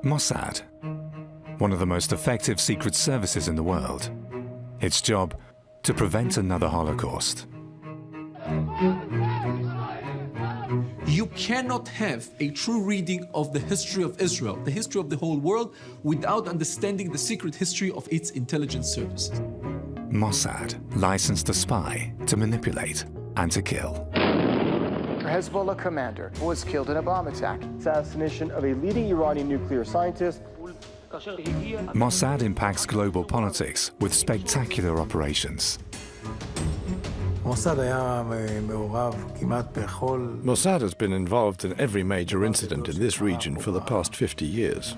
Mossad, one of the most effective secret services in the world. Its job, to prevent another Holocaust. You cannot have a true reading of the history of Israel, the history of the whole world, without understanding the secret history of its intelligence services. Mossad licensed to spy, to manipulate, and to kill. Hezbollah commander was killed in a bomb attack. Assassination of a leading Iranian nuclear scientist. Mossad impacts global politics with spectacular operations. Mossad has been involved in every major incident in this region for the past 50 years.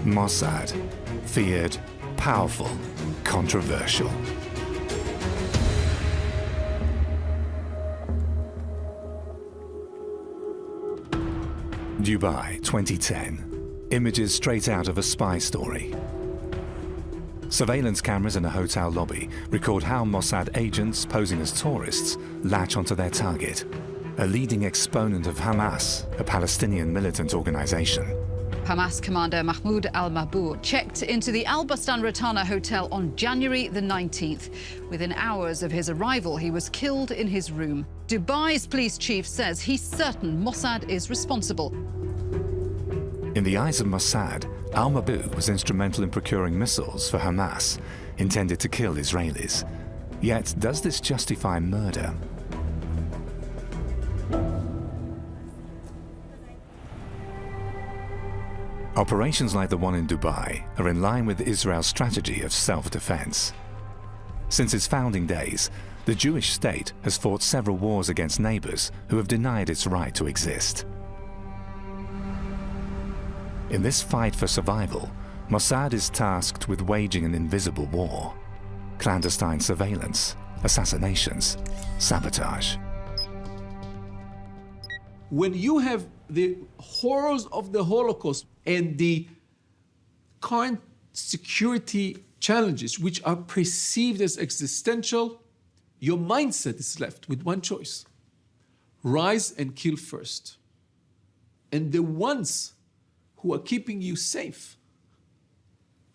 Mossad, feared, powerful, controversial. Dubai, 2010. Images straight out of a spy story. Surveillance cameras in a hotel lobby record how Mossad agents posing as tourists latch onto their target, a leading exponent of Hamas, a Palestinian militant organization. Hamas commander Mahmoud al-Mabhouh checked into the Al Bustan Rotana hotel on January the 19th. Within hours of his arrival, he was killed in his room. Dubai's police chief says he's certain Mossad is responsible. In the eyes of Mossad, al-Mabhouh was instrumental in procuring missiles for Hamas, intended to kill Israelis. Yet, does this justify murder? Operations like the one in Dubai are in line with Israel's strategy of self-defense. Since its founding days, the Jewish state has fought several wars against neighbors who have denied its right to exist. In this fight for survival, Mossad is tasked with waging an invisible war. Clandestine surveillance, assassinations, sabotage. When you have the horrors of the Holocaust and the current security challenges, which are perceived as existential, your mindset is left with one choice: rise and kill first. And the ones who are keeping you safe,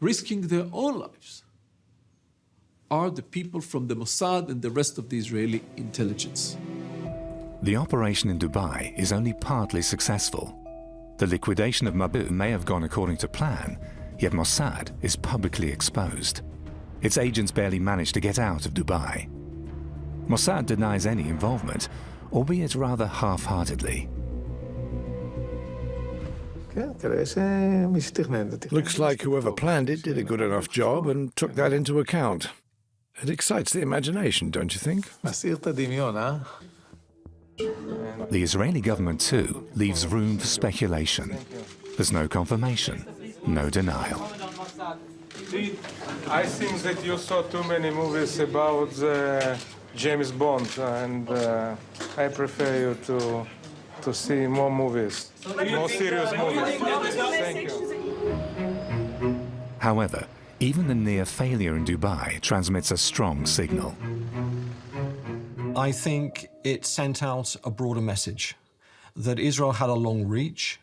risking their own lives, are the people from the Mossad and the rest of the Israeli intelligence. The operation in Dubai is only partly successful. The liquidation of Mabhouh may have gone according to plan, yet Mossad is publicly exposed. Its agents barely managed to get out of Dubai. Mossad denies any involvement, albeit rather half-heartedly. Looks like whoever planned it did a good enough job and took that into account. It excites the imagination, don't you think? The Israeli government, too, leaves room for speculation. There's no confirmation, no denial. I think that you saw too many movies about James Bond, and I prefer you to see more movies, more serious movies. Thank you. However, even the near failure in Dubai transmits a strong signal. I think it sent out a broader message that Israel had a long reach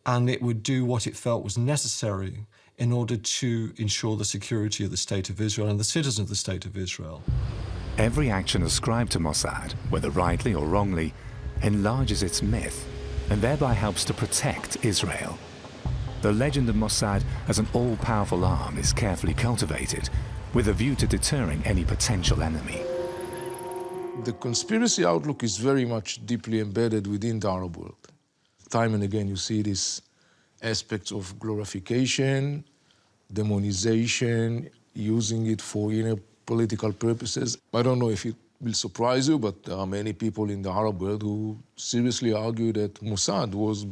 and it would do what it felt was necessary in order to ensure the security of the State of Israel and the citizens of the State of Israel. Every action ascribed to Mossad, whether rightly or wrongly, enlarges its myth and thereby helps to protect Israel. The legend of Mossad as an all-powerful arm is carefully cultivated with a view to deterring any potential enemy. The conspiracy outlook is very much deeply embedded within the Arab world. Time and again you see these aspects of glorification, demonization, using it for inner political purposes. I don't know if it will surprise you, but there are many people in the Arab world who seriously argue that Mossad was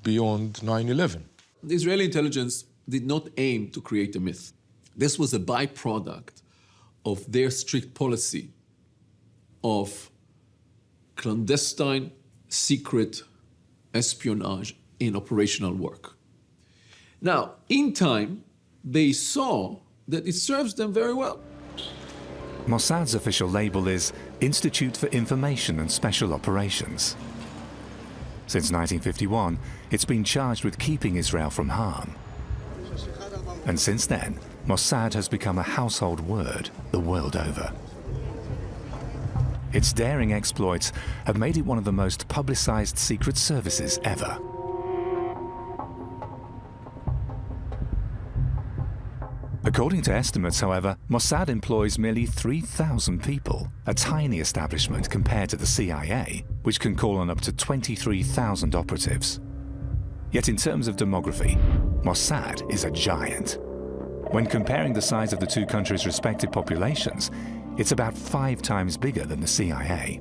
beyond 9/11. The Israeli intelligence did not aim to create a myth. This was a byproduct of their strict policy of clandestine, secret espionage in operational work. Now, in time, they saw that it serves them very well. Mossad's official label is Institute for Information and Special Operations. Since 1951, it's been charged with keeping Israel from harm. And since then, Mossad has become a household word the world over. Its daring exploits have made it one of the most publicized secret services ever. According to estimates, however, Mossad employs merely 3,000 people, a tiny establishment compared to the CIA, which can call on up to 23,000 operatives. Yet in terms of demography, Mossad is a giant. When comparing the size of the two countries' respective populations, it's about 5 times bigger than the CIA.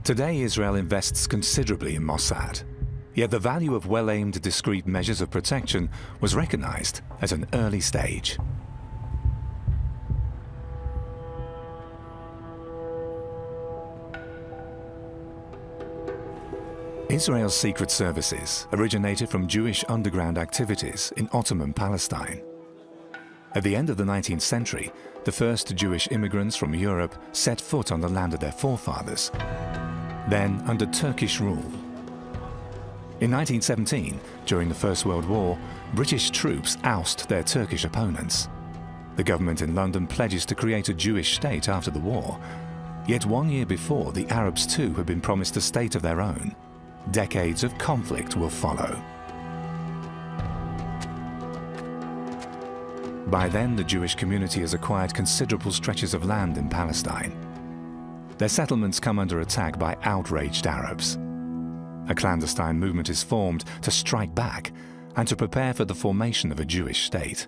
Today, Israel invests considerably in Mossad. Yet the value of well-aimed, discreet measures of protection was recognized at an early stage. Israel's secret services originated from Jewish underground activities in Ottoman Palestine. At the end of the 19th century, the first Jewish immigrants from Europe set foot on the land of their forefathers, then under Turkish rule. In 1917, during the First World War, British troops oust their Turkish opponents. The government in London pledges to create a Jewish state after the war. Yet 1 year before, the Arabs too had been promised a state of their own. Decades of conflict will follow. By then, the Jewish community has acquired considerable stretches of land in Palestine. Their settlements come under attack by outraged Arabs. A clandestine movement is formed to strike back and to prepare for the formation of a Jewish state.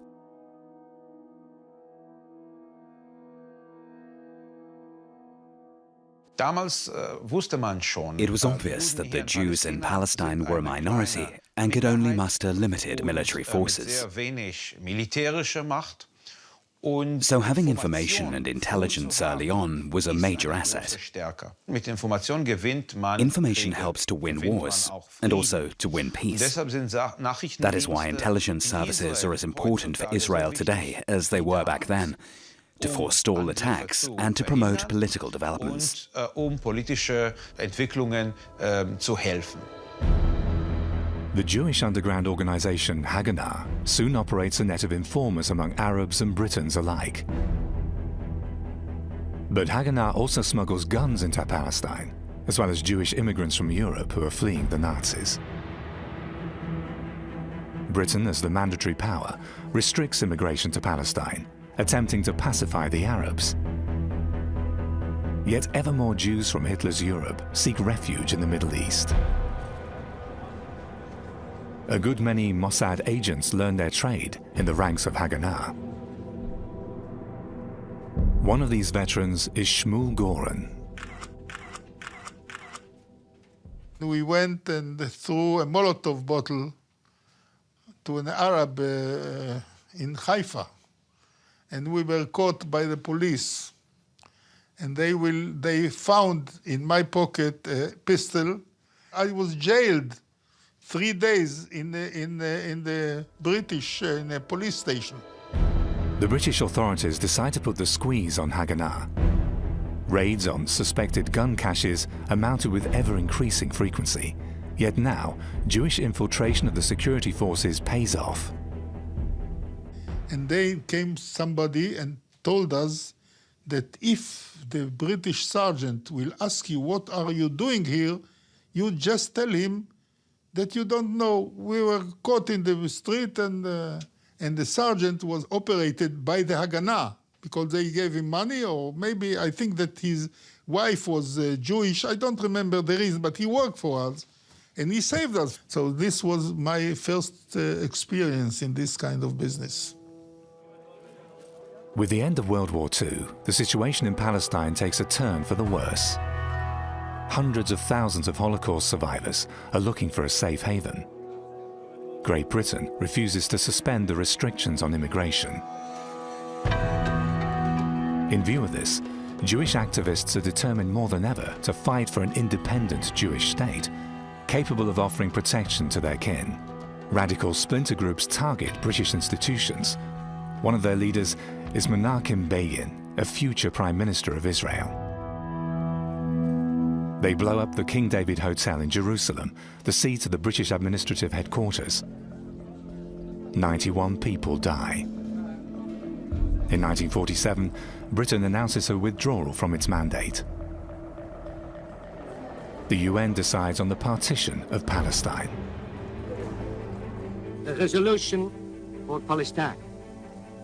It was obvious that the Jews in Palestine were a minority and could only muster limited military forces. So having information and intelligence early on was a major asset. Information helps to win wars and also to win peace. That is why intelligence services are as important for Israel today as they were back then, to forestall attacks and to promote political developments. The Jewish underground organization Haganah soon operates a net of informers among Arabs and Britons alike. But Haganah also smuggles guns into Palestine, as well as Jewish immigrants from Europe who are fleeing the Nazis. Britain, as the mandatory power, restricts immigration to Palestine, attempting to pacify the Arabs. Yet ever more Jews from Hitler's Europe seek refuge in the Middle East. A good many Mossad agents learn their trade in the ranks of Haganah. One of these veterans is Shmuel Goren. We went and threw a Molotov bottle to an Arab in Haifa, and we were caught by the police. And they found in my pocket a pistol. I was jailed 3 days in the British in a police station. The British authorities decide to put the squeeze on Haganah. Raids on suspected gun caches are mounted with ever-increasing frequency. Yet now, Jewish infiltration of the security forces pays off. And then came somebody and told us that if the British sergeant will ask you, what are you doing here, you just tell him that you don't know. We were caught in the street, and the sergeant was operated by the Haganah because they gave him money, or maybe I think that his wife was Jewish. I don't remember the reason, but he worked for us, and he saved us. So this was my first experience in this kind of business. With the end of World War II, the situation in Palestine takes a turn for the worse. Hundreds of thousands of Holocaust survivors are looking for a safe haven. Great Britain refuses to suspend the restrictions on immigration. In view of this, Jewish activists are determined more than ever to fight for an independent Jewish state, capable of offering protection to their kin. Radical splinter groups target British institutions. One of their leaders is Menachem Begin, a future Prime Minister of Israel. They blow up the King David Hotel in Jerusalem, the seat of the British administrative headquarters. 91 people die. In 1947, Britain announces her withdrawal from its mandate. The UN decides on the partition of Palestine. The resolution for Palestine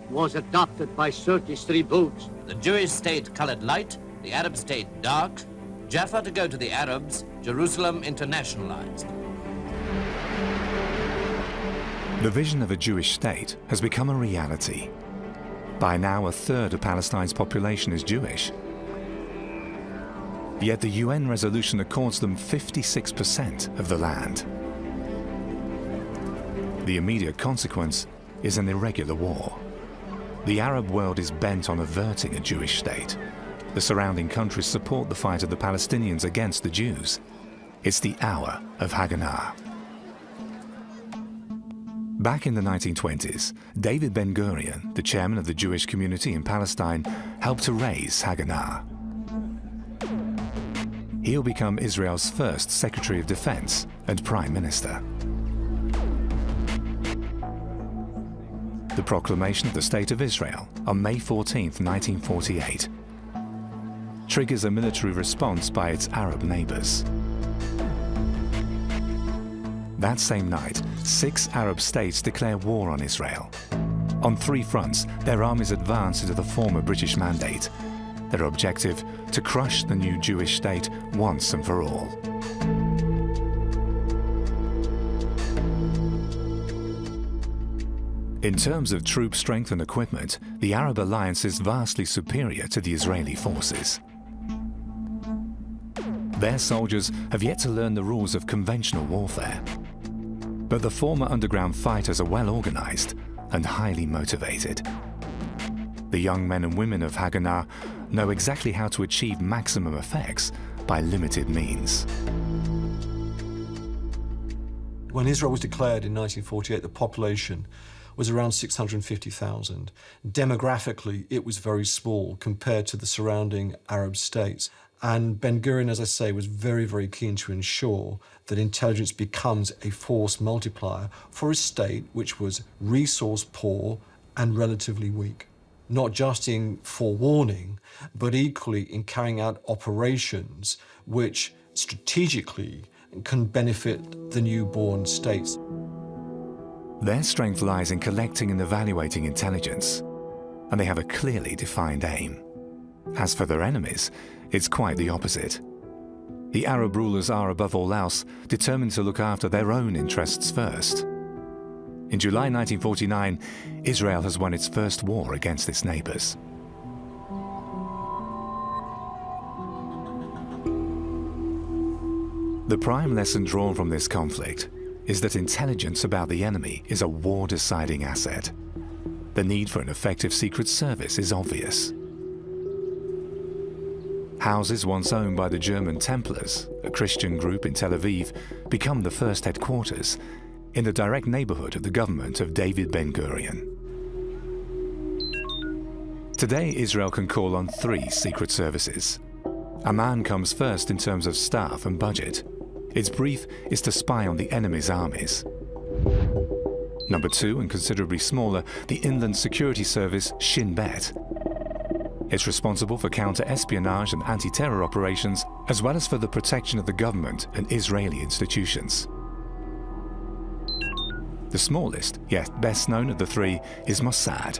was adopted by 33 votes. The Jewish state colored light, the Arab state dark, Jaffa to go to the Arabs, Jerusalem internationalized. The vision of a Jewish state has become a reality. By now, a third of Palestine's population is Jewish. Yet the UN resolution accords them 56% of the land. The immediate consequence is an irregular war. The Arab world is bent on averting a Jewish state. The surrounding countries support the fight of the Palestinians against the Jews. It's the hour of Haganah. Back in the 1920s, David Ben-Gurion, the chairman of the Jewish community in Palestine, helped to raise Haganah. He'll become Israel's first Secretary of Defense and Prime Minister. The proclamation of the State of Israel on May 14, 1948, triggers a military response by its Arab neighbors. That same night, 6 Arab states declare war on Israel. On 3 fronts, their armies advance into the former British mandate. Their objective, to crush the new Jewish state once and for all. In terms of troop strength and equipment, the Arab alliance is vastly superior to the Israeli forces. Their soldiers have yet to learn the rules of conventional warfare. But the former underground fighters are well organized and highly motivated. The young men and women of Haganah know exactly how to achieve maximum effects by limited means. When Israel was declared in 1948, the population was around 650,000. Demographically, it was very small compared to the surrounding Arab states. And Ben-Gurion, as I say, was very, very keen to ensure that intelligence becomes a force multiplier for a state which was resource poor and relatively weak. Not just in forewarning, but equally in carrying out operations which strategically can benefit the newborn states. Their strength lies in collecting and evaluating intelligence, and they have a clearly defined aim. As for their enemies, it's quite the opposite. The Arab rulers are, above all else, determined to look after their own interests first. In July 1949, Israel has won its first war against its neighbors. The prime lesson drawn from this conflict is that intelligence about the enemy is a war-deciding asset. The need for an effective secret service is obvious. Houses once owned by the German Templars, a Christian group in Tel Aviv, become the first headquarters in the direct neighborhood of the government of David Ben-Gurion. Today, Israel can call on 3 secret services. Amman comes first in terms of staff and budget. Its brief is to spy on the enemy's armies. Number 2, and considerably smaller, the Inland Security Service Shin Bet. It's responsible for counter-espionage and anti-terror operations, as well as for the protection of the government and Israeli institutions. The smallest, yet best known of the 3, is Mossad.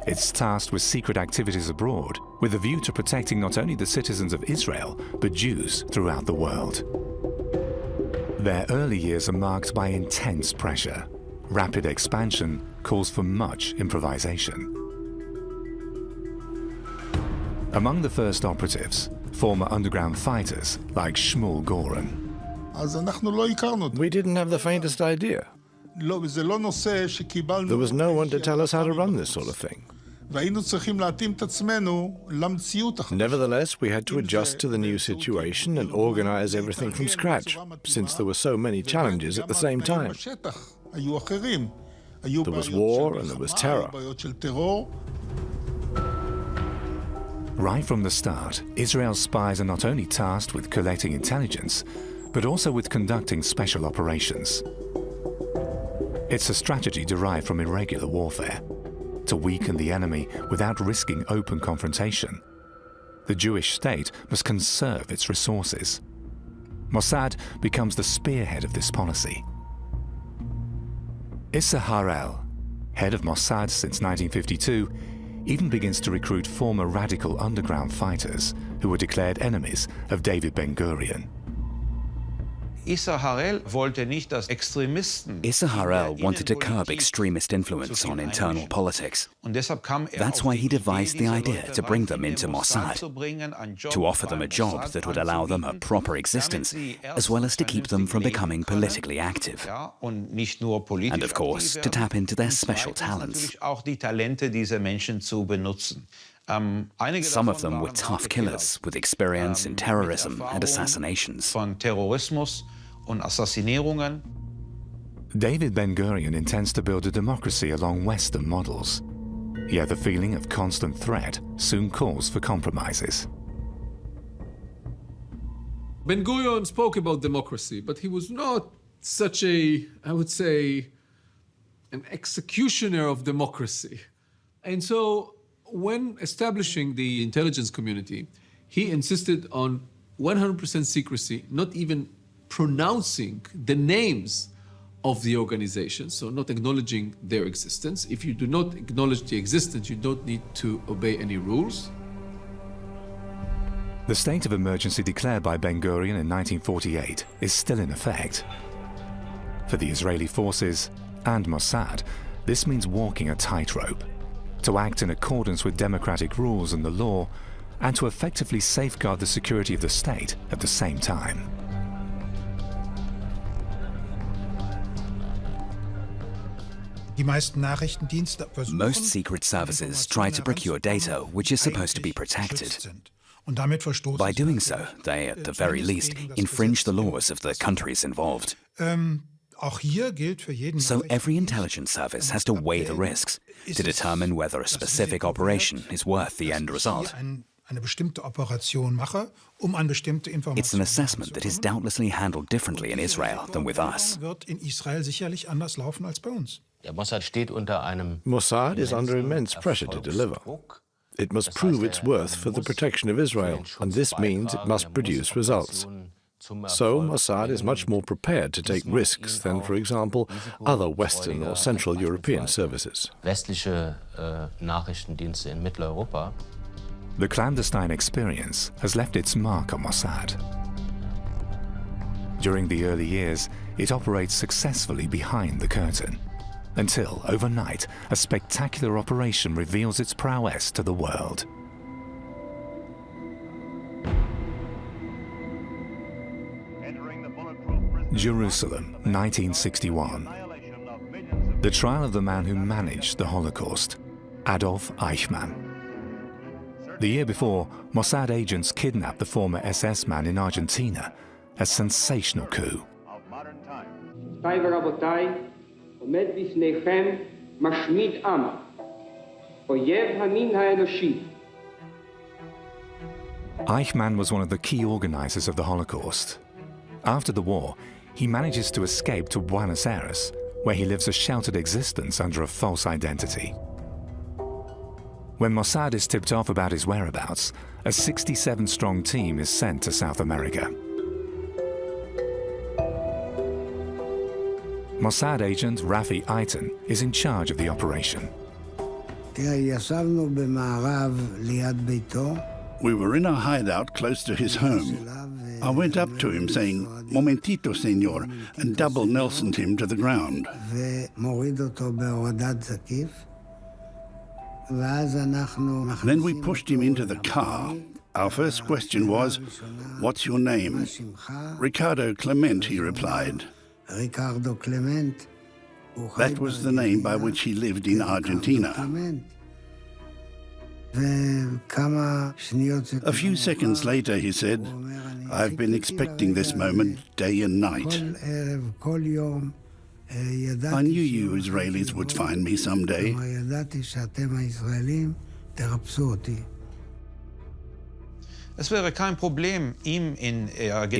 It's tasked with secret activities abroad, with a view to protecting not only the citizens of Israel, but Jews throughout the world. Their early years are marked by intense pressure. Rapid expansion calls for much improvisation. Among the first operatives, former underground fighters like Shmuel Goren. We didn't have the faintest idea. There was no one to tell us how to run this sort of thing. Nevertheless, we had to adjust to the new situation and organize everything from scratch, since there were so many challenges at the same time. There was war and there was terror. Right from the start, Israel's spies are not only tasked with collecting intelligence, but also with conducting special operations. It's a strategy derived from irregular warfare, to weaken the enemy without risking open confrontation. The Jewish state must conserve its resources. Mossad becomes the spearhead of this policy. Issa Harel, head of Mossad since 1952, even begins to recruit former radical underground fighters who were declared enemies of David Ben-Gurion. Issa Harel wanted to curb extremist influence on internal politics. That's why he devised the idea to bring them into Mossad, to offer them a job that would allow them a proper existence, as well as to keep them from becoming politically active. And of course, to tap into their special talents. Some of them were tough killers with experience in terrorism and assassinations. David Ben-Gurion intends to build a democracy along Western models. Yet the feeling of constant threat soon calls for compromises. Ben-Gurion spoke about democracy, but he was not such a, I would say, an executioner of democracy. And so when establishing the intelligence community, he insisted on 100% secrecy, not even pronouncing the names of the organization, so not acknowledging their existence. If you do not acknowledge the existence, you don't need to obey any rules. The state of emergency declared by Ben-Gurion in 1948 is still in effect. For the Israeli forces and Mossad, this means walking a tightrope, to act in accordance with democratic rules and the law, and to effectively safeguard the security of the state at the same time. Most secret services try to procure data which is supposed to be protected. By doing so, they, at the very least, infringe the laws of the countries involved. So every intelligence service has to weigh the risks to determine whether a specific operation is worth the end result. It's an assessment that is doubtlessly handled differently in Israel than with us. Mossad is under immense pressure to deliver. It must prove its worth for the protection of Israel, and this means it must produce results. So Mossad is much more prepared to take risks than, for example, other Western or Central European services. The clandestine experience has left its mark on Mossad. During the early years, it operates successfully behind the curtain, until overnight a spectacular operation reveals its prowess to the world. Jerusalem, 1961. The trial of the man who managed the Holocaust, Adolf Eichmann. The year before, Mossad agents kidnapped the former SS man in Argentina, a sensational coup. Eichmann was one of the key organizers of the Holocaust. After the war, he manages to escape to Buenos Aires, where he lives a sheltered existence under a false identity. When Mossad is tipped off about his whereabouts, a 67-strong team is sent to South America. Mossad agent Rafi Eitan is in charge of the operation. We were in a hideout close to his home. I went up to him saying, "Momentito, senor," and double Nelsoned him to the ground. Then we pushed him into the car. Our first question was, "What's your name?" "Ricardo Clement," he replied. That was the name by which he lived in Argentina. A few seconds later, he said, "I've been expecting this moment day and night. I knew you Israelis would find me someday." It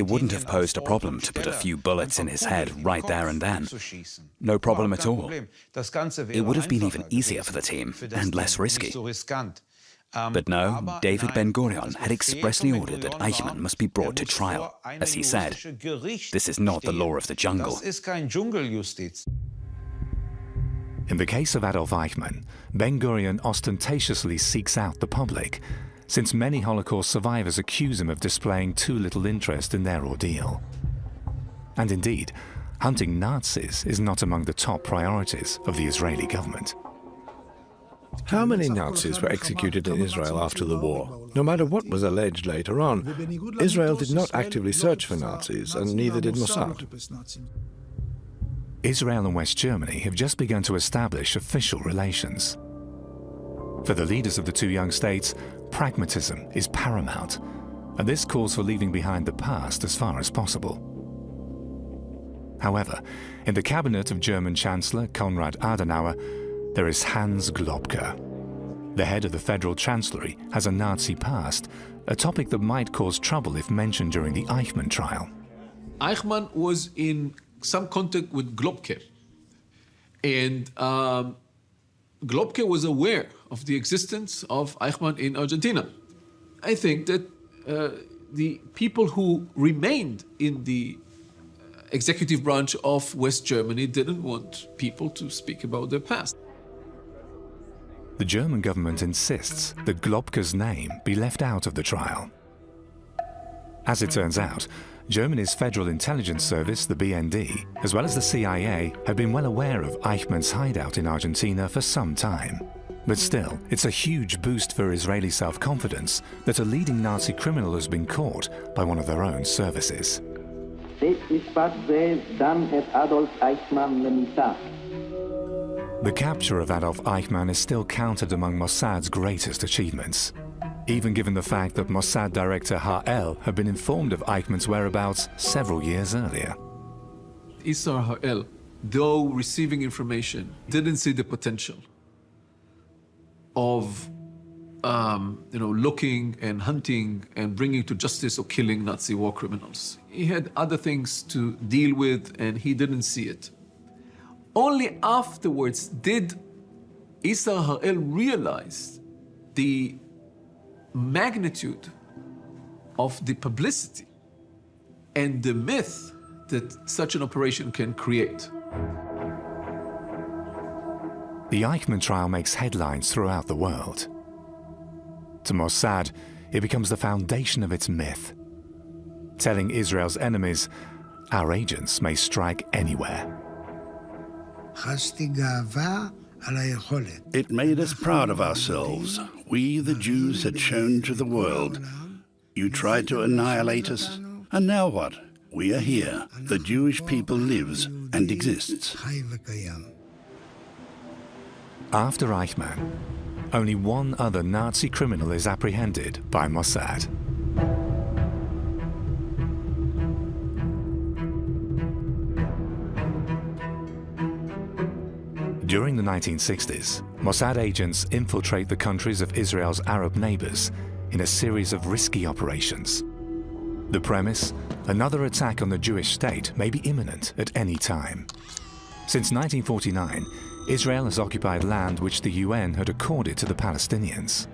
wouldn't have posed a problem to put a few bullets in his head right there and then. No problem at all. It would have been even easier for the team and less risky. But no, David Ben-Gurion had expressly ordered that Eichmann must be brought to trial. As he said, this is not the law of the jungle. In the case of Adolf Eichmann, Ben-Gurion ostentatiously seeks out the public, since many Holocaust survivors accuse him of displaying too little interest in their ordeal. And indeed, hunting Nazis is not among the top priorities of the Israeli government. How many Nazis were executed in Israel after the war? No matter what was alleged later on, Israel did not actively search for Nazis, and neither did Mossad. Israel and West Germany have just begun to establish official relations. For the leaders of the two young states, pragmatism is paramount, and this calls for leaving behind the past as far as possible. However, in the cabinet of German Chancellor Konrad Adenauer, there is Hans Globke. The head of the Federal Chancellery has a Nazi past, a topic that might cause trouble if mentioned during the Eichmann trial. Eichmann was in some contact with Globke, and Globke was aware of the existence of Eichmann in Argentina. I think that the people who remained in the executive branch of West Germany didn't want people to speak about their past. The German government insists that Globke's name be left out of the trial. As it turns out, Germany's Federal Intelligence Service, the BND, as well as the CIA, have been well aware of Eichmann's hideout in Argentina for some time. But still, it's a huge boost for Israeli self-confidence that a leading Nazi criminal has been caught by one of their own services. The capture of Adolf Eichmann is still counted among Mossad's greatest achievements, even given the fact that Mossad director Ha'el had been informed of Eichmann's whereabouts several years earlier. Issar Ha'el, though receiving information, didn't see the potential of looking and hunting and bringing to justice or killing Nazi war criminals. He had other things to deal with, and he didn't see it. Only afterwards did Issar Ha'el realize the magnitude of the publicity and the myth that such an operation can create. The Eichmann trial makes headlines throughout the world. To Mossad, it becomes the foundation of its myth, telling Israel's enemies, our agents may strike anywhere. It made us proud of ourselves. We, the Jews, had shown to the world. You tried to annihilate us, and now what? We are here. The Jewish people lives and exists. After Eichmann, only one other Nazi criminal is apprehended by Mossad. During the 1960s, Mossad agents infiltrate the countries of Israel's Arab neighbors in a series of risky operations. The premise? Another attack on the Jewish state may be imminent at any time. Since 1949, Israel has occupied land which the UN had accorded to the Palestinians.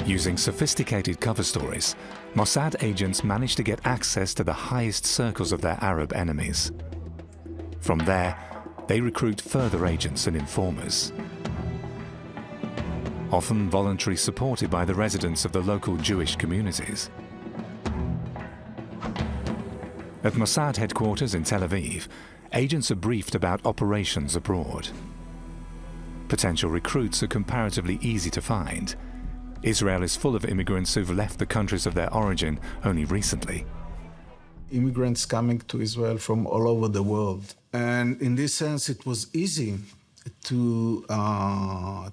Using sophisticated cover stories, Mossad agents managed to get access to the highest circles of their Arab enemies. From there, they recruit further agents and informers, often voluntarily supported by the residents of the local Jewish communities. At Mossad headquarters in Tel Aviv, agents are briefed about operations abroad. Potential recruits are comparatively easy to find. Israel is full of immigrants who've left the countries of their origin only recently. Immigrants coming to Israel from all over the world. And in this sense, it was easy to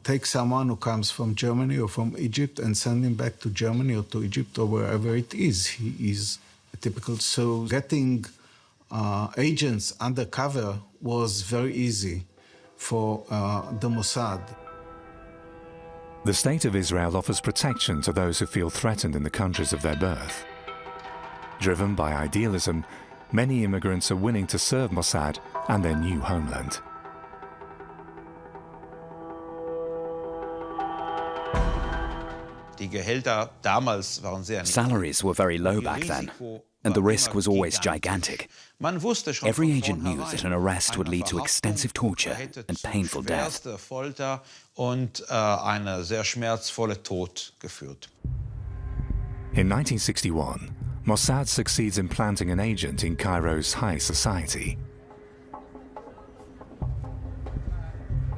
take someone who comes from Germany or from Egypt and send him back to Germany or to Egypt or wherever it is. He is typical. So getting agents undercover was very easy for the Mossad. The State of Israel offers protection to those who feel threatened in the countries of their birth. Driven by idealism, many immigrants are willing to serve Mossad and their new homeland. Salaries were very low back then, and the risk was always gigantic. Every agent knew that an arrest would lead to extensive torture and painful death. In 1961, Mossad succeeds in planting an agent in Cairo's high society.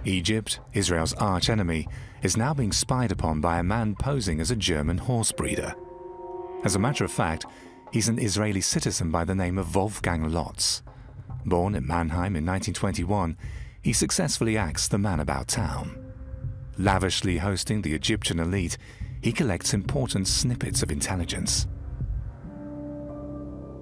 Egypt, Israel's arch-enemy, is now being spied upon by a man posing as a German horse breeder. As a matter of fact, he's an Israeli citizen by the name of Wolfgang Lotz. Born in Mannheim in 1921, he successfully acts the man about town. Lavishly hosting the Egyptian elite, he collects important snippets of intelligence.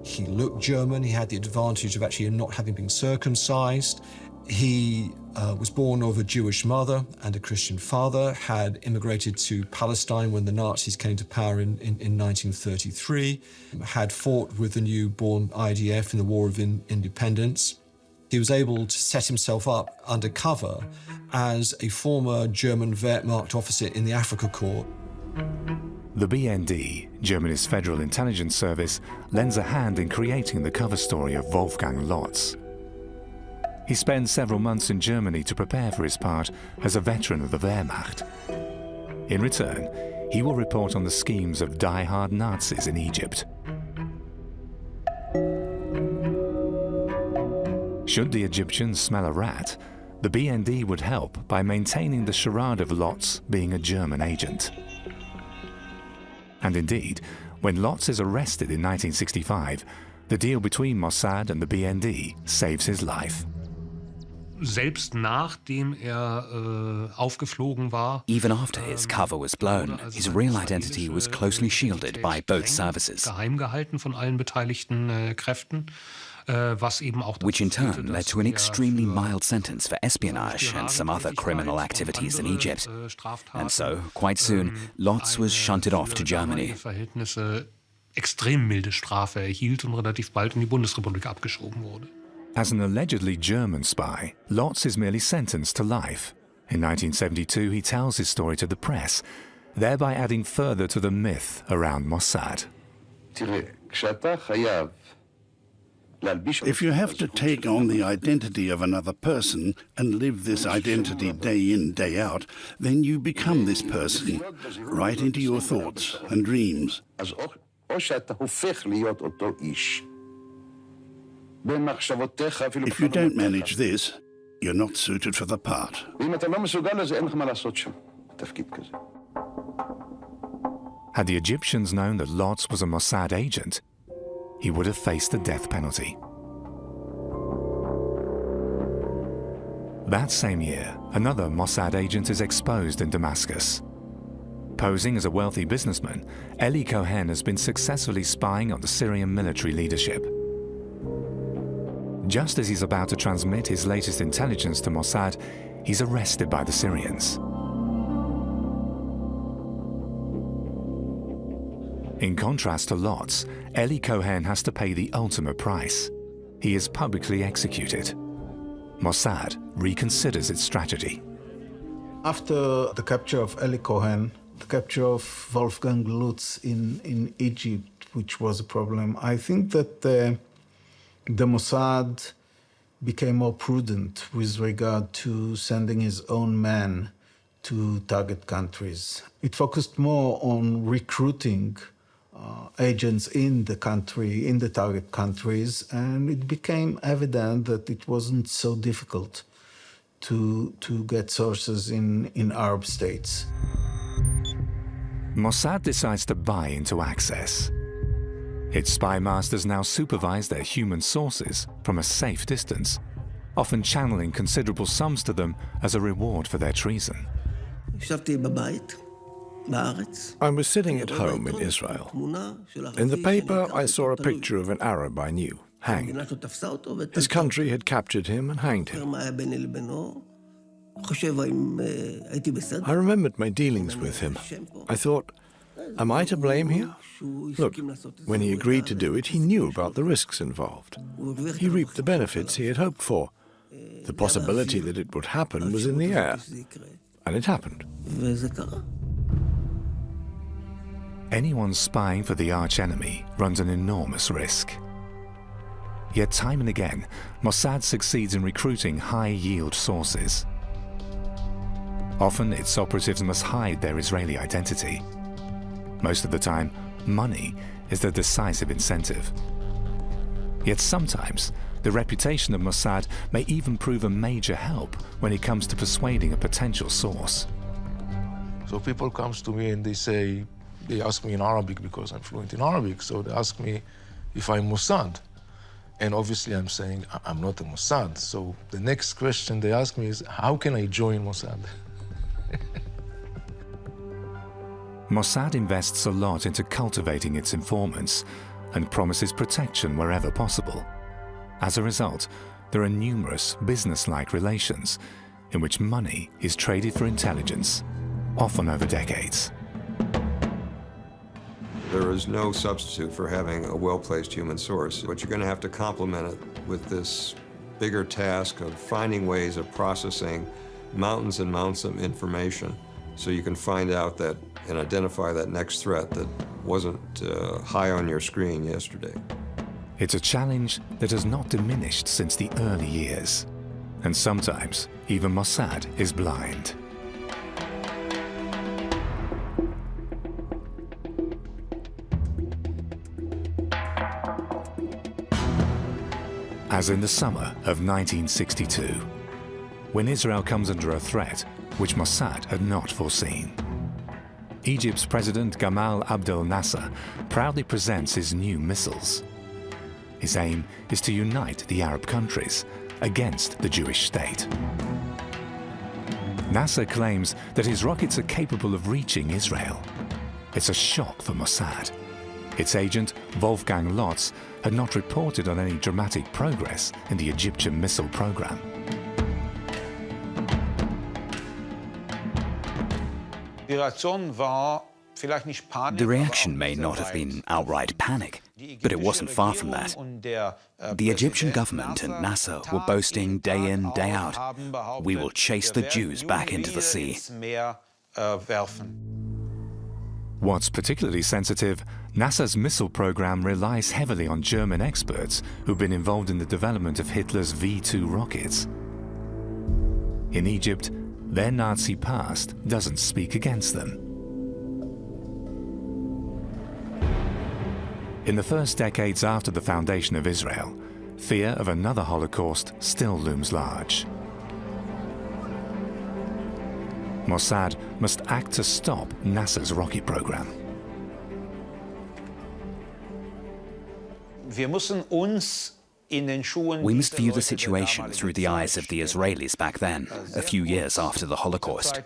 He looked German, he had the advantage of actually not having been circumcised. He was born of a Jewish mother and a Christian father, had immigrated to Palestine when the Nazis came to power in 1933, had fought with the newborn IDF in the War of Independence. He was able to set himself up undercover as a former German Wehrmacht officer in the Afrika Corps. The BND, Germany's Federal Intelligence Service, lends a hand in creating the cover story of Wolfgang Lotz. He spends several months in Germany to prepare for his part as a veteran of the Wehrmacht. In return, he will report on the schemes of die-hard Nazis in Egypt. Should the Egyptians smell a rat, the BND would help by maintaining the charade of Lotz being a German agent. And indeed, when Lotz is arrested in 1965, the deal between Mossad and the BND saves his life. Even after his cover was blown, his real identity was closely shielded by both services, which in turn led to an extremely mild sentence for espionage and some other criminal activities in Egypt. And so, quite soon, Lotz was shunted off to Germany. Extrem milde Strafe erhielt und relativ bald in die Bundesrepublik abgeschoben wurde. As an allegedly German spy, Lotz is merely sentenced to life. In 1972, he tells his story to the press, thereby adding further to the myth around Mossad. If you have to take on the identity of another person and live this identity day in, day out, then you become this person, right into your thoughts and dreams. If you don't manage this, you're not suited for the part. Had the Egyptians known that Lotz was a Mossad agent, he would have faced the death penalty. That same year, another Mossad agent is exposed in Damascus. Posing as a wealthy businessman, Eli Cohen has been successfully spying on the Syrian military leadership. Just as he's about to transmit his latest intelligence to Mossad, he's arrested by the Syrians. In contrast to Lotz, Eli Cohen has to pay the ultimate price. He is publicly executed. Mossad reconsiders its strategy. After the capture of Eli Cohen, the capture of Wolfgang Lotz in Egypt, which was a problem, I think that the Mossad became more prudent with regard to sending his own men to target countries. It focused more on recruiting agents in the country, in the target countries, and it became evident that it wasn't so difficult to get sources in Arab states. Mossad decides to buy into access. Its spy masters now supervise their human sources from a safe distance, often channeling considerable sums to them as a reward for their treason. I was sitting at home in Israel. In the paper, I saw a picture of an Arab I knew, hanged. His country had captured him and hanged him. I remembered my dealings with him. I thought, am I to blame here? Look, when he agreed to do it, he knew about the risks involved. He reaped the benefits he had hoped for. The possibility that it would happen was in the air. And it happened. Anyone spying for the arch-enemy runs an enormous risk. Yet time and again, Mossad succeeds in recruiting high-yield sources. Often, its operatives must hide their Israeli identity. Most of the time, money is the decisive incentive. Yet sometimes, the reputation of Mossad may even prove a major help when it comes to persuading a potential source. So people come to me and they ask me in Arabic because I'm fluent in Arabic, so they ask me if I'm Mossad. And obviously I'm saying, I'm not a Mossad. So the next question they ask me is, how can I join Mossad? Mossad invests a lot into cultivating its informants and promises protection wherever possible. As a result, there are numerous business-like relations in which money is traded for intelligence, often over decades. There is no substitute for having a well-placed human source, but you're going to have to complement it with this bigger task of finding ways of processing mountains and mountains of information so you can find out that and identify that next threat that wasn't high on your screen yesterday. It's a challenge that has not diminished since the early years, and sometimes even Mossad is blind. As in the summer of 1962, when Israel comes under a threat which Mossad had not foreseen. Egypt's President Gamal Abdel Nasser proudly presents his new missiles. His aim is to unite the Arab countries against the Jewish state. Nasser claims that his rockets are capable of reaching Israel. It's a shock for Mossad. Its agent, Wolfgang Lotz, had not reported on any dramatic progress in the Egyptian missile program. The reaction may not have been outright panic, but it wasn't far from that. The Egyptian government and Nasser were boasting day in, day out, "We will chase the Jews back into the sea." What's particularly sensitive, NASA's missile program relies heavily on German experts who've been involved in the development of Hitler's V-2 rockets. In Egypt, their Nazi past doesn't speak against them. In the first decades after the foundation of Israel, fear of another Holocaust still looms large. Mossad must act to stop NASA's rocket program. We must view the situation through the eyes of the Israelis back then, a few years after the Holocaust.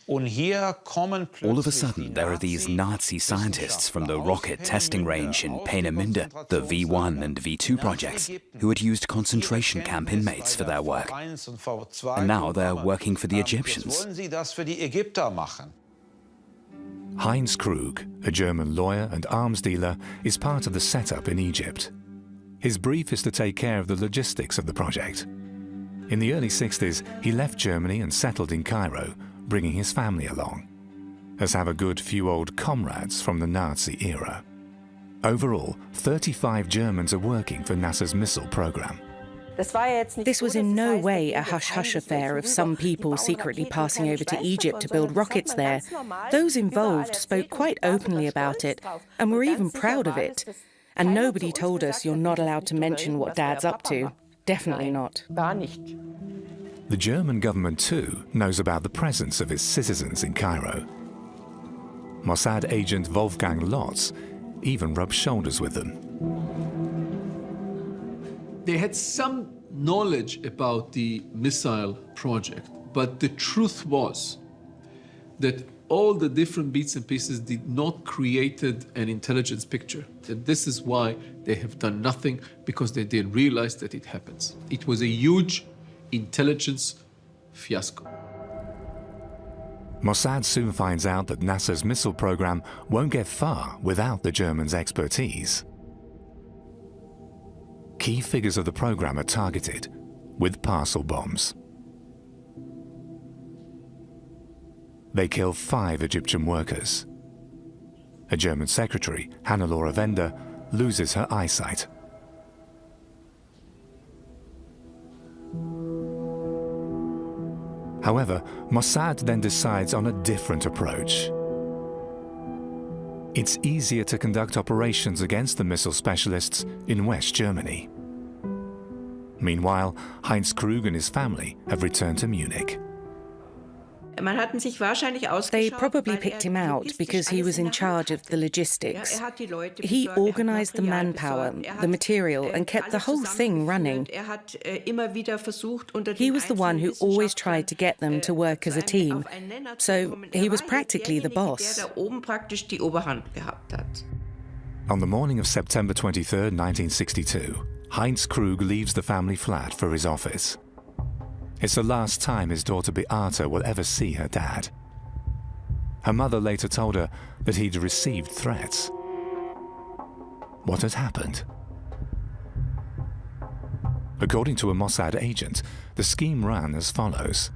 All of a sudden, there are these Nazi scientists from the rocket testing range in Peenemünde, the V1 and V2 projects, who had used concentration camp inmates for their work. And now they're working for the Egyptians. Heinz Krug, a German lawyer and arms dealer, is part of the setup in Egypt. His brief is to take care of the logistics of the project. In the early 60s, he left Germany and settled in Cairo, bringing his family along, as have a good few old comrades from the Nazi era. Overall, 35 Germans are working for NASA's missile program. This was in no way a hush-hush affair of some people secretly passing over to Egypt to build rockets there. Those involved spoke quite openly about it, and were even proud of it. And nobody told us you're not allowed to mention what Dad's up to. Definitely not. The German government, too, knows about the presence of its citizens in Cairo. Mossad agent Wolfgang Lotz even rubbed shoulders with them. They had some knowledge about the missile project, but the truth was that all the different bits and pieces did not create an intelligence picture. And this is why they have done nothing, because they didn't realize that it happens. It was a huge intelligence fiasco. Mossad soon finds out that NASA's missile program won't get far without the Germans' expertise. Key figures of the program are targeted with parcel bombs. They kill 5 Egyptian workers. A German secretary, Hannelore Wende, loses her eyesight. However, Mossad then decides on a different approach. It's easier to conduct operations against the missile specialists in West Germany. Meanwhile, Heinz Krug and his family have returned to Munich. They probably picked him out because he was in charge of the logistics. He organized the manpower, the material, and kept the whole thing running. He was the one who always tried to get them to work as a team, so he was practically the boss. On the morning of September 23, 1962, Heinz Krug leaves the family flat for his office. It's the last time his daughter Beate will ever see her dad. Her mother later told her that he'd received threats. What had happened? According to a Mossad agent, the scheme ran as follows.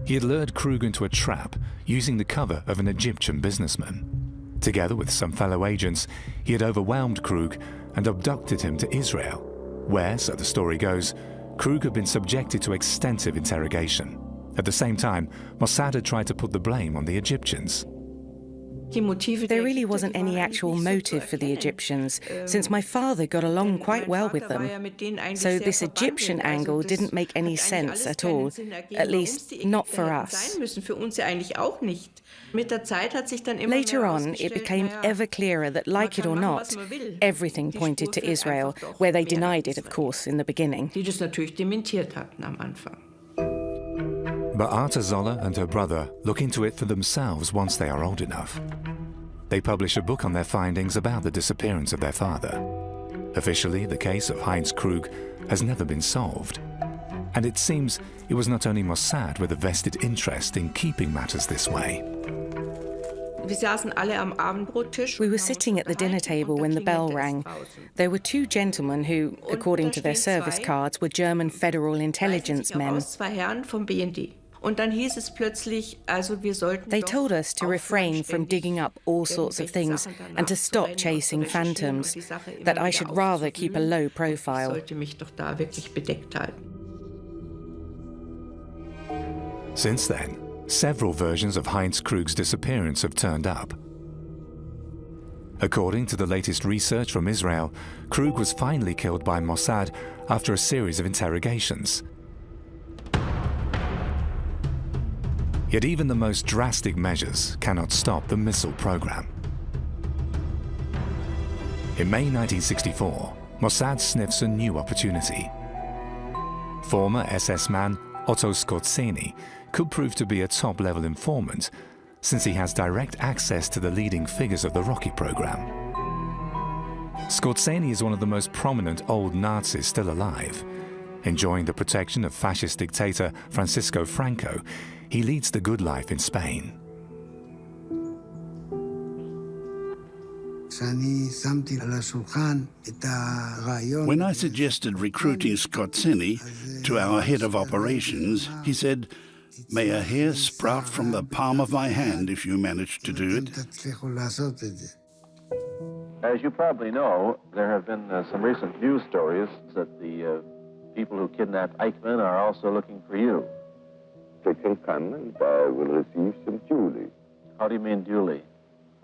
He had lured Krug into a trap using the cover of an Egyptian businessman. Together with some fellow agents, he had overwhelmed Krug and abducted him to Israel, where, so the story goes, Krug had been subjected to extensive interrogation. At the same time, Mossad had tried to put the blame on the Egyptians. There really wasn't any actual motive for the Egyptians, since my father got along quite well with them. So this Egyptian angle didn't make any sense at all, at least not for us. Later on, it became ever clearer that, like it or not, everything pointed to Israel, where they denied it, of course, in the beginning. Beate Zoller and her brother look into it for themselves once they are old enough. They publish a book on their findings about the disappearance of their father. Officially, the case of Heinz Krug has never been solved. And it seems it was not only Mossad with a vested interest in keeping matters this way. We were sitting at the dinner table when the bell rang. There were 2 gentlemen who, according to their service cards, were German Federal Intelligence men. They told us to refrain from digging up all sorts of things and to stop chasing phantoms, that I should rather keep a low profile. Since then, several versions of Heinz Krug's disappearance have turned up. According to the latest research from Israel, Krug was finally killed by Mossad after a series of interrogations. Yet even the most drastic measures cannot stop the missile program. In May 1964, Mossad sniffs a new opportunity. Former SS man Otto Skorzeny could prove to be a top-level informant, since he has direct access to the leading figures of the rocket program. Skorzeny is one of the most prominent old Nazis still alive. Enjoying the protection of fascist dictator Francisco Franco, he leads the good life in Spain. When I suggested recruiting Skorzeny to our head of operations, he said, "May a hair sprout from the palm of my hand if you manage to do it." As you probably know, there have been some recent news stories that the people who kidnapped Eichmann are also looking for you. They can come and I will receive them duly. How do you mean duly?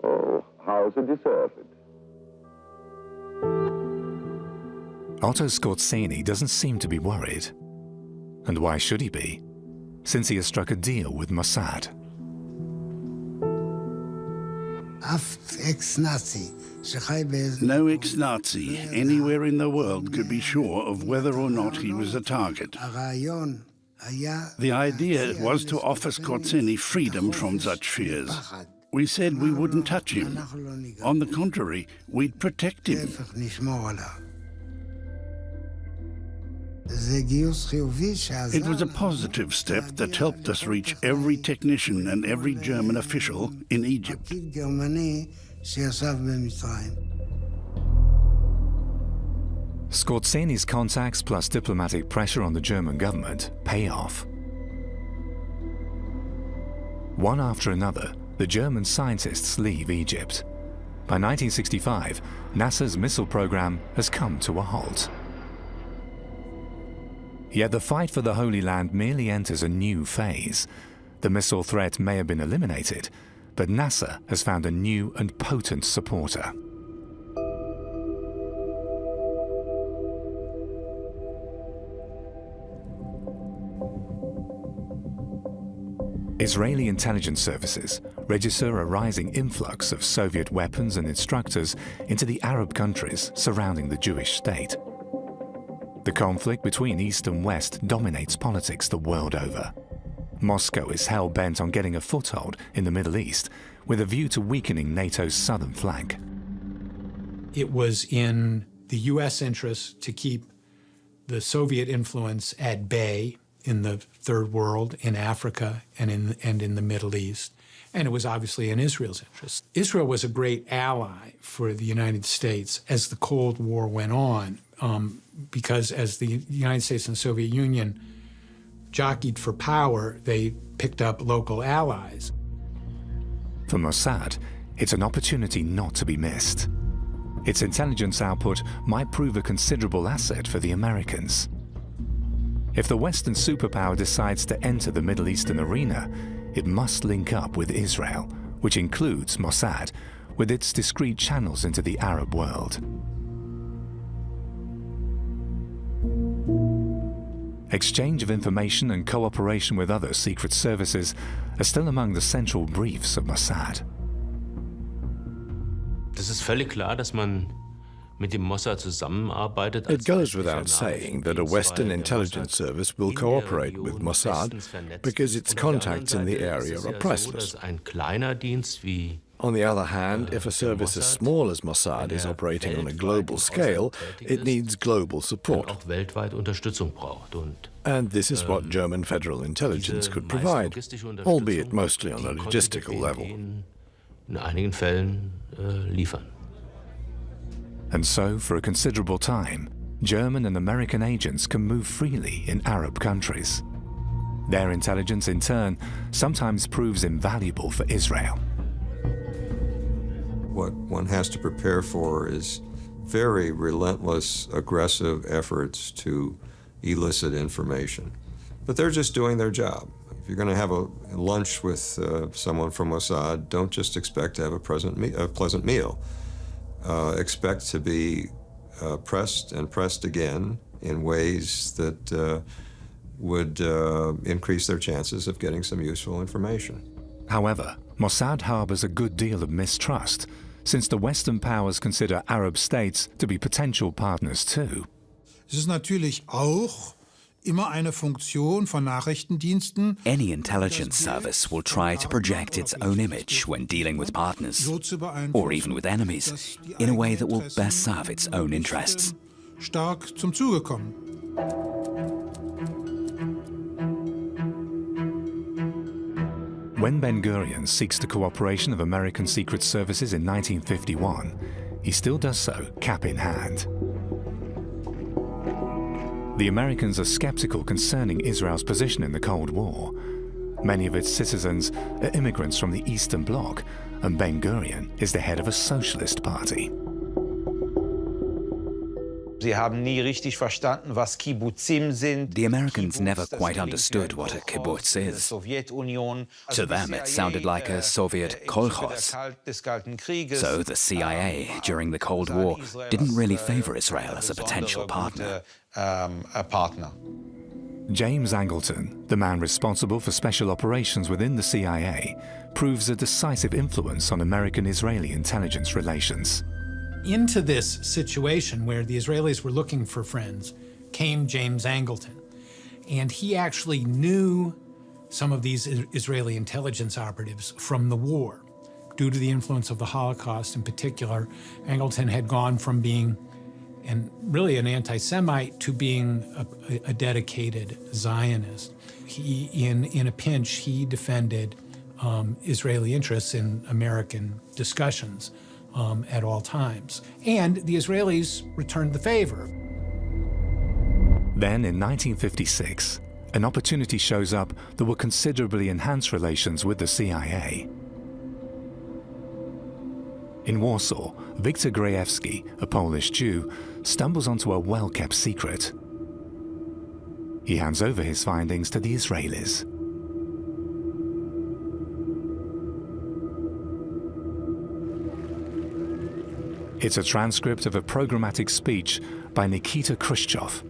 Oh, how they deserve it. Otto Skorzeny doesn't seem to be worried. And why should he be? Since he has struck a deal with Mossad. No ex-Nazi anywhere in the world could be sure of whether or not he was a target. The idea was to offer Skorzeny freedom from such fears. We said we wouldn't touch him. On the contrary, we'd protect him. It was a positive step that helped us reach every technician and every German official in Egypt. Skorzeni's contacts plus diplomatic pressure on the German government pay off. One after another, the German scientists leave Egypt. By 1965, NASA's missile program has come to a halt. Yet the fight for the Holy Land merely enters a new phase. The missile threat may have been eliminated, but NASA has found a new and potent supporter. Israeli intelligence services register a rising influx of Soviet weapons and instructors into the Arab countries surrounding the Jewish state. The conflict between East and West dominates politics the world over. Moscow is hell-bent on getting a foothold in the Middle East with a view to weakening NATO's southern flank. It was in the U.S. interest to keep the Soviet influence at bay in the Third World, in Africa, and in the Middle East. And it was obviously in Israel's interest. Israel was a great ally for the United States as the Cold War went on, because as the United States and the Soviet Union jockeyed for power, they picked up local allies. For Mossad, it's an opportunity not to be missed. Its intelligence output might prove a considerable asset for the Americans. If the Western superpower decides to enter the Middle Eastern arena, it must link up with Israel, which includes Mossad, with its discrete channels into the Arab world. Exchange of information and cooperation with other secret services are still among the central briefs of Mossad. It goes without saying that a Western intelligence service will cooperate with Mossad because its contacts in the area are priceless. On the other hand, if a service as small as Mossad is operating on a global scale, it needs global support. And this is what German federal intelligence could provide, albeit mostly on a logistical level. And so, for a considerable time, German and American agents can move freely in Arab countries. Their intelligence, in turn, sometimes proves invaluable for Israel. What one has to prepare for is very relentless, aggressive efforts to elicit information. But they're just doing their job. If you're going to have a lunch with someone from Mossad, don't just expect to have a pleasant meal. Expect to be pressed and pressed again in ways that would increase their chances of getting some useful information. However, Mossad harbors a good deal of mistrust, since the Western powers consider Arab states to be potential partners too. Es ist natürlich auch immer eine Funktion von Nachrichtendiensten. Any intelligence service will try to project its own image when dealing with partners, or even with enemies, in a way that will best serve its own interests. Stark zum Zuge kommen. When Ben-Gurion seeks the cooperation of American secret services in 1951, he still does so cap in hand. The Americans are skeptical concerning Israel's position in the Cold War. Many of its citizens are immigrants from the Eastern Bloc, and Ben-Gurion is the head of a socialist party. The Americans never quite understood what a kibbutz is. To them, it sounded like a Soviet kolkhoz. So the CIA, during the Cold War, didn't really favor Israel as a potential partner. James Angleton, the man responsible for special operations within the CIA, proves a decisive influence on American-Israeli intelligence relations. Into this situation where the Israelis were looking for friends came James Angleton. And he actually knew some of these Israeli intelligence operatives from the war. Due to the influence of the Holocaust in particular, Angleton had gone from being and really an anti-Semite to being a dedicated Zionist. He, in a pinch, he defended Israeli interests in American discussions at all times. And the Israelis returned the favor. Then, in 1956, an opportunity shows up that will considerably enhance relations with the CIA. In Warsaw, Viktor Grajewski, a Polish Jew, stumbles onto a well-kept secret. He hands over his findings to the Israelis. It's a transcript of a programmatic speech by Nikita Khrushchev,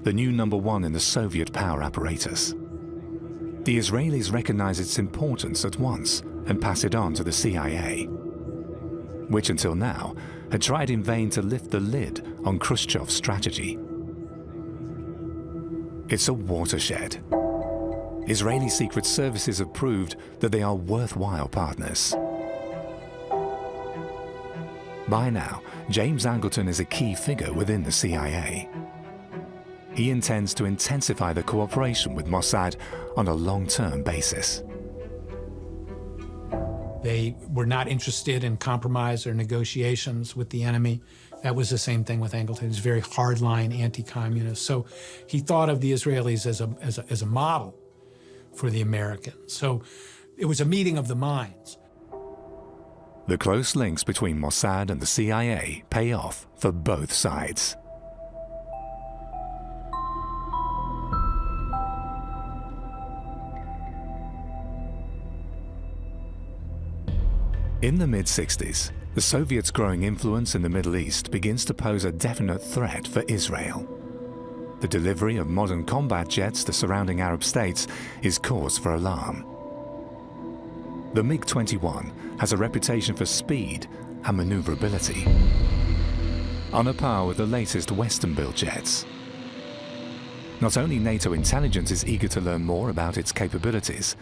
the new #1 in the Soviet power apparatus. The Israelis recognize its importance at once and pass it on to the CIA, which until now had tried in vain to lift the lid on Khrushchev's strategy. It's a watershed. Israeli secret services have proved that they are worthwhile partners. By now, James Angleton is a key figure within the CIA. He intends to intensify the cooperation with Mossad on a long-term basis. They were not interested in compromise or negotiations with the enemy. That was the same thing with Angleton. He's very hardline anti-communist. So he thought of the Israelis as a model for the Americans. So it was a meeting of the minds. The close links between Mossad and the CIA pay off for both sides. In the mid-60s, the Soviets' growing influence in the Middle East begins to pose a definite threat for Israel. The delivery of modern combat jets to surrounding Arab states is cause for alarm. The MiG-21 has a reputation for speed and maneuverability, on a par with the latest Western-built jets. Not only NATO intelligence is eager to learn more about its capabilities,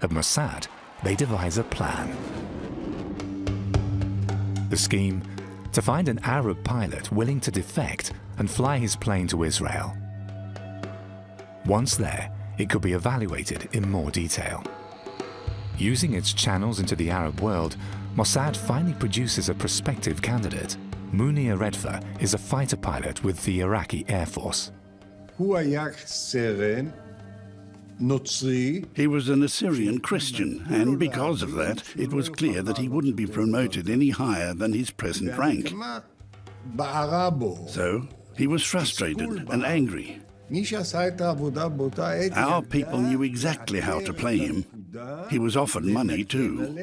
at Mossad, they devise a plan. The scheme: to find an Arab pilot willing to defect and fly his plane to Israel. Once there, it could be evaluated in more detail. Using its channels into the Arab world, Mossad finally produces a prospective candidate. Munir Redfer is a fighter pilot with the Iraqi Air Force. He was an Assyrian Christian, and because of that, it was clear that he wouldn't be promoted any higher than his present rank. So, he was frustrated and angry. Our people knew exactly how to play him. He was offered money too.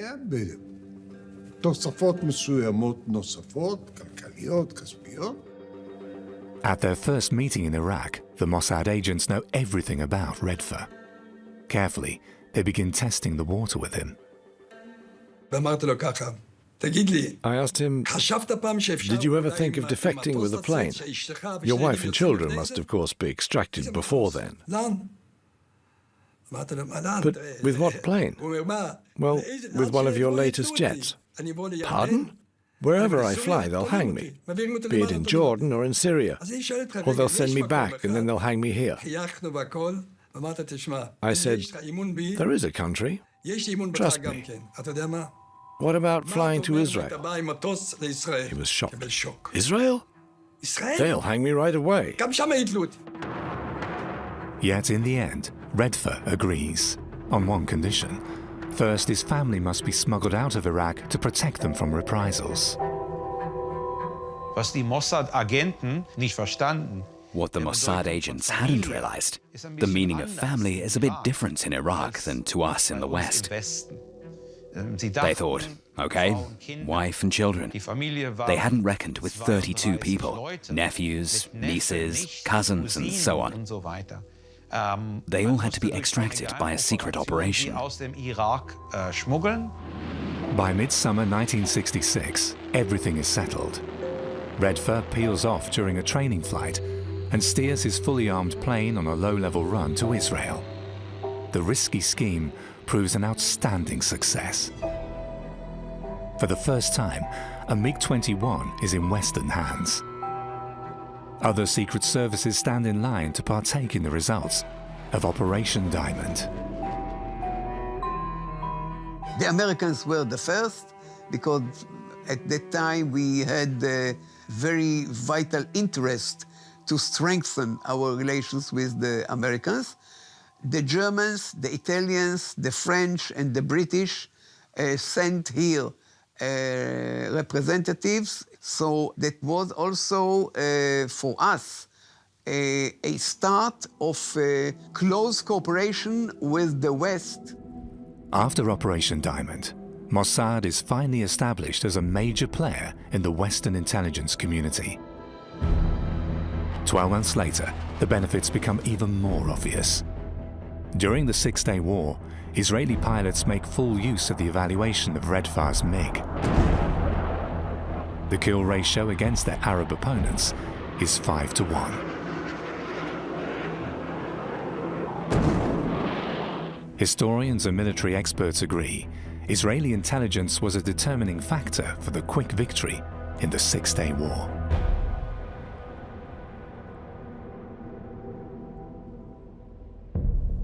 At their first meeting in Iraq, the Mossad agents know everything about Redfer. Carefully, they begin testing the water with him. I asked him, did you ever think of defecting with a plane? Your wife and children must, of course, be extracted before then. But with what plane? Well, with one of your latest jets. Pardon? Wherever I fly, they'll hang me, be it in Jordan or in Syria. Or they'll send me back and then they'll hang me here. I said, there is a country. Trust me. What about flying to Israel? He was shocked. Israel? They'll hang me right away. Yet in the end, Redfer agrees, on one condition. First, his family must be smuggled out of Iraq to protect them from reprisals. What the Mossad agents hadn't realized, the meaning of family is a bit different in Iraq than to us in the West. They thought, okay, wife and children. They hadn't reckoned with 32 people, nephews, nieces, cousins, and so on. They all had to be extracted by a secret operation. By midsummer 1966, everything is settled. Redfer peels off during a training flight and steers his fully armed plane on a low-level run to Israel. The risky scheme proves an outstanding success. For the first time, a MiG-21 is in Western hands. Other secret services stand in line to partake in the results of Operation Diamond. The Americans were the first because at that time we had a very vital interest to strengthen our relations with the Americans. The Germans, the Italians, the French, and the British sent here representatives. So that was also for us a start of close cooperation with the West. After Operation Diamond, Mossad is finally established as a major player in the Western intelligence community. 12 months later, the benefits become even more obvious. During the Six-Day War, Israeli pilots make full use of the evaluation of Red Far's MiG. The kill ratio against their Arab opponents is 5-1. Historians and military experts agree Israeli intelligence was a determining factor for the quick victory in the Six-Day War.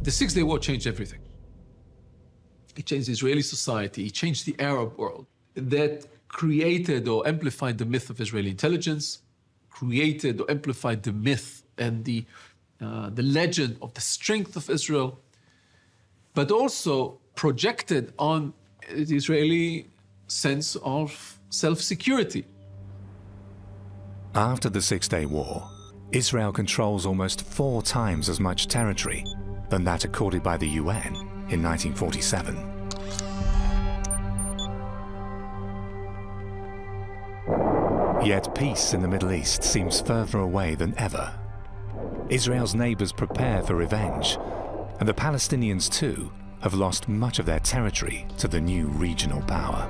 The Six-Day War changed everything. It changed Israeli society, it changed the Arab world. That created or amplified the myth of Israeli intelligence, created or amplified the myth and the legend of the strength of Israel, but also projected on the Israeli sense of self-security. After the Six-Day War, Israel controls almost 4 times as much territory than that accorded by the UN in 1947. Yet peace in the Middle East seems further away than ever. Israel's neighbors prepare for revenge, and the Palestinians too have lost much of their territory to the new regional power.